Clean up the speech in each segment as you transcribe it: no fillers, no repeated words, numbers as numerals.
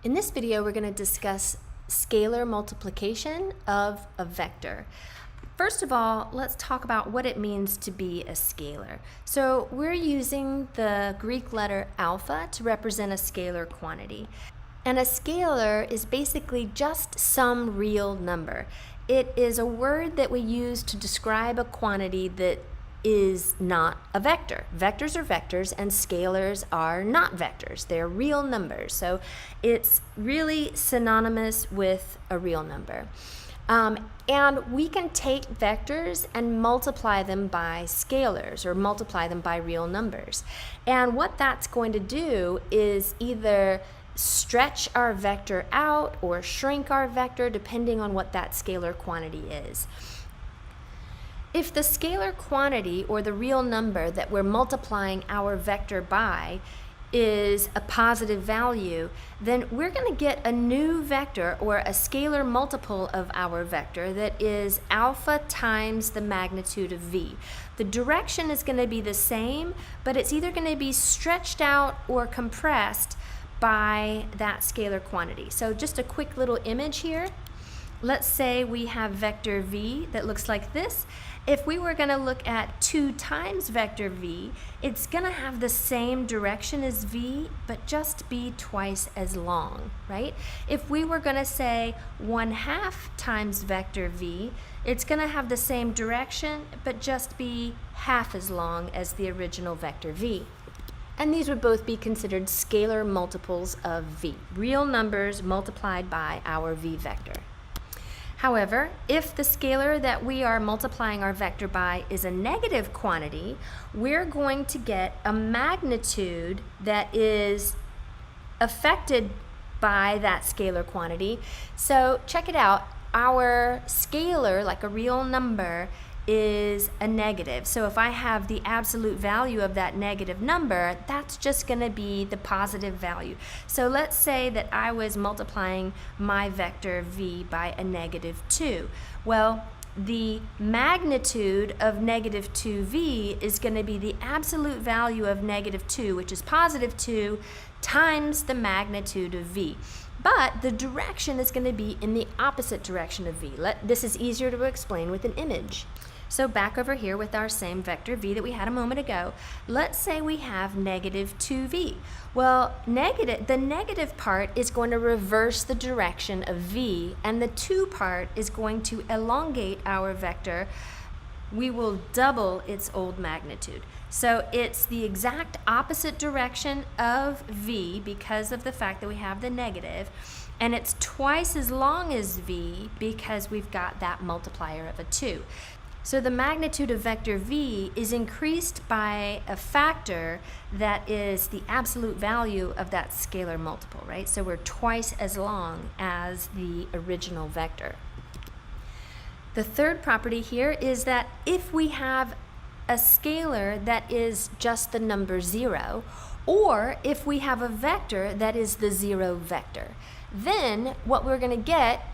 In this video, we're going to discuss scalar multiplication of a vector. First of all, let's talk about what it means to be a scalar. So we're using the Greek letter alpha to represent a scalar quantity. And a scalar is basically just some real number. It is a word that we use to describe a quantity that is not a vector. Vectors are vectors and scalars are not vectors. They're real numbers. So it's really synonymous with a real number. And we can take vectors and multiply them by scalars or multiply them by real numbers. And what that's going to do is either stretch our vector out or shrink our vector depending on what that scalar quantity is. If the scalar quantity or the real number that we're multiplying our vector by is a positive value, then we're going to get a new vector or a scalar multiple of our vector that is alpha times the magnitude of v. The direction is going to be the same, but it's either going to be stretched out or compressed by that scalar quantity. So just a quick little image here. Let's say we have vector v that looks like this. If we were going to look at 2 times vector v, it's going to have the same direction as v, but just be twice as long, right? If we were going to say 1/2 times vector v, it's going to have the same direction, but just be half as long as the original vector v. And these would both be considered scalar multiples of v, real numbers multiplied by our v vector. However, if the scalar that we are multiplying our vector by is a negative quantity, we're going to get a magnitude that is affected by that scalar quantity. So check it out. Our scalar, like a real number, is a negative. So if I have the absolute value of that negative number, that's just going to be the positive value. So let's say that I was multiplying my vector v by a -2. Well, the magnitude of -2v is going to be the absolute value of -2, which is +2, times the magnitude of v. But the direction is going to be in the opposite direction of v. This is easier to explain with an image. So back over here with our same vector v that we had a moment ago, let's say we have -2v. Well, the negative part is going to reverse the direction of v, and the 2 part is going to elongate our vector. We will double its old magnitude. So it's the exact opposite direction of v because of the fact that we have the negative, and it's twice as long as v because we've got that multiplier of a 2. So the magnitude of vector v is increased by a factor that is the absolute value of that scalar multiple, right? So we're twice as long as the original vector. The third property here is that if we have a scalar that is just the number 0, or if we have a vector that is the 0 vector, then what we're going to get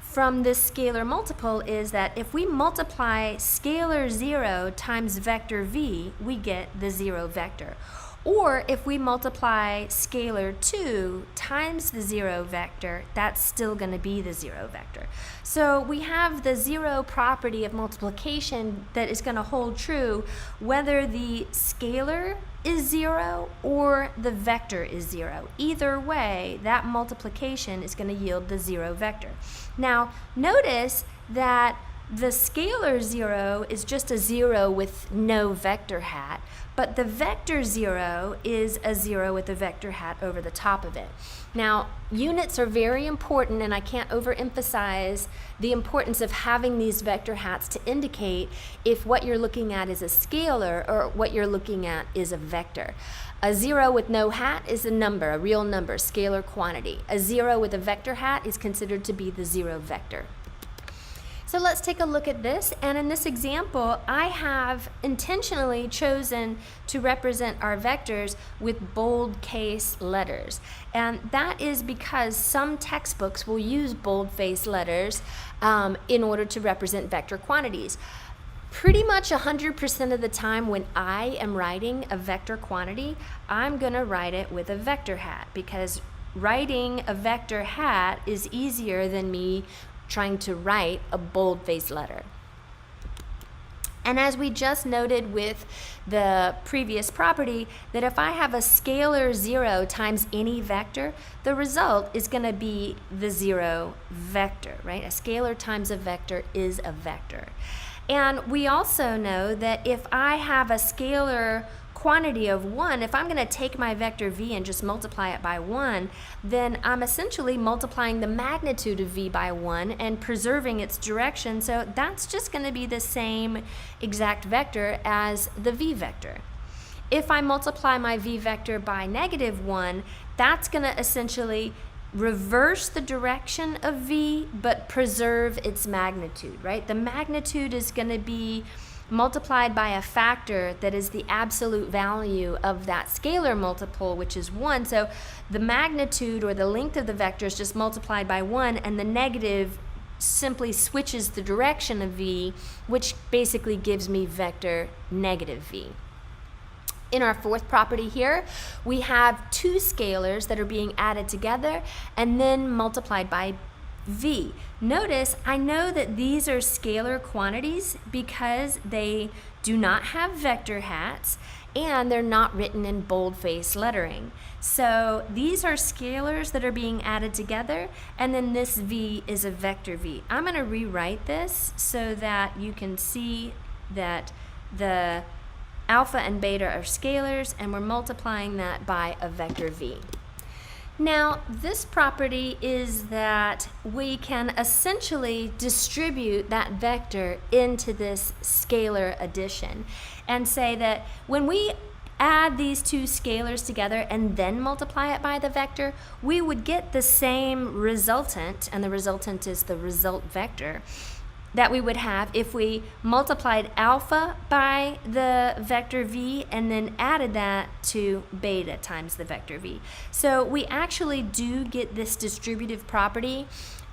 from this scalar multiple is that if we multiply scalar 0 times vector v, we get the 0 vector. Or if we multiply scalar 2 times the 0 vector, that's still going to be the 0 vector. So we have the 0 property of multiplication that is going to hold true whether the scalar is 0 or the vector is 0. Either way, that multiplication is going to yield the 0 vector. Now, notice that the scalar 0 is just a 0 with no vector hat, but the vector 0 is a 0 with a vector hat over the top of it. Now, units are very important, and I can't overemphasize the importance of having these vector hats to indicate if what you're looking at is a scalar or what you're looking at is a vector. A 0 with no hat is a number, a real number, scalar quantity. A 0 with a vector hat is considered to be the 0 vector. So let's take a look at this, and in this example, I have intentionally chosen to represent our vectors with bold case letters. And that is because some textbooks will use boldface letters in order to represent vector quantities. Pretty much 100% of the time when I am writing a vector quantity, I'm going to write it with a vector hat because writing a vector hat is easier than me trying to write a bold-faced letter. And as we just noted with the previous property, that if I have a scalar 0 times any vector, the result is going to be the 0 vector, right? A scalar times a vector is a vector. And we also know that if I have a scalar quantity of 1, if I'm going to take my vector v and just multiply it by 1, then I'm essentially multiplying the magnitude of v by 1 and preserving its direction. So that's just going to be the same exact vector as the v vector. If I multiply my v vector by -1, that's going to essentially reverse the direction of v but preserve its magnitude, right? The magnitude is going to be multiplied by a factor that is the absolute value of that scalar multiple, which is 1. So the magnitude or the length of the vector is just multiplied by 1, and the negative simply switches the direction of v, which basically gives me vector -v. In our fourth property here, we have two scalars that are being added together and then multiplied by v. Notice I know that these are scalar quantities because they do not have vector hats and they're not written in bold-faced lettering. So these are scalars that are being added together, and then this v is a vector v. I'm going to rewrite this so that you can see that the alpha and beta are scalars and we're multiplying that by a vector v. Now, this property is that we can essentially distribute that vector into this scalar addition and say that when we add these two scalars together and then multiply it by the vector, we would get the same resultant, and the resultant is the result vector, that we would have if we multiplied alpha by the vector v and then added that to beta times the vector v. So we actually do get this distributive property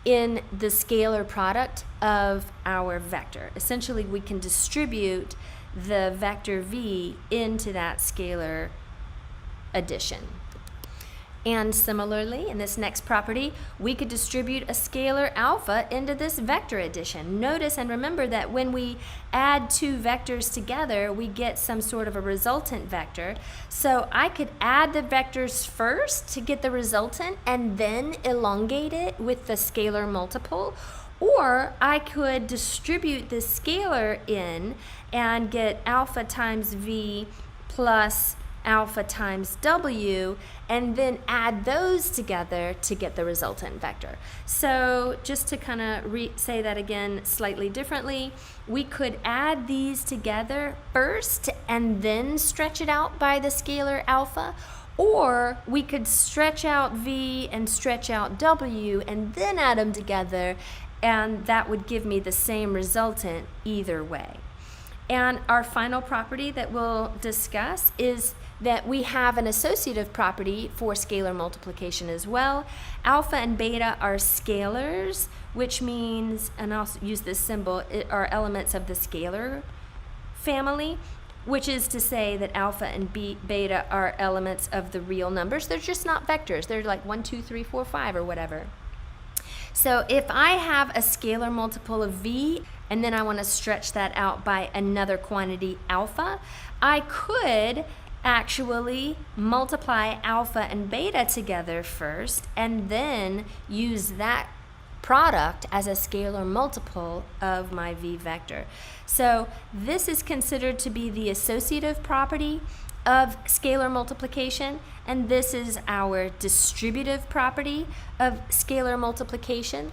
in the scalar product of our vector. Essentially, we can distribute the vector v into that scalar addition. And similarly, in this next property, we could distribute a scalar alpha into this vector addition. Notice and remember that when we add two vectors together, we get some sort of a resultant vector. So I could add the vectors first to get the resultant and then elongate it with the scalar multiple. Or I could distribute the scalar in and get alpha times v plus alpha times w, and then add those together to get the resultant vector. So just to kind of say that again slightly differently, we could add these together first and then stretch it out by the scalar alpha, or we could stretch out v and stretch out w and then add them together, and that would give me the same resultant either way. And our final property that we'll discuss is that we have an associative property for scalar multiplication as well. Alpha and beta are scalars, which means, and I'll use this symbol, are elements of the scalar family, which is to say that alpha and beta are elements of the real numbers. They're just not vectors. They're like 1, 2, 3, 4, 5 or whatever. So if I have a scalar multiple of v and then I want to stretch that out by another quantity alpha, I could actually multiply alpha and beta together first and then use that product as a scalar multiple of my v vector. So this is considered to be the associative property of scalar multiplication, and this is our distributive property of scalar multiplication.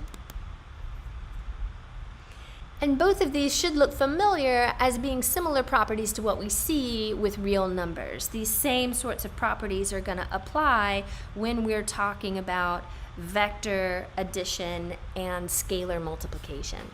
And both of these should look familiar as being similar properties to what we see with real numbers. These same sorts of properties are going to apply when we're talking about vector addition and scalar multiplication.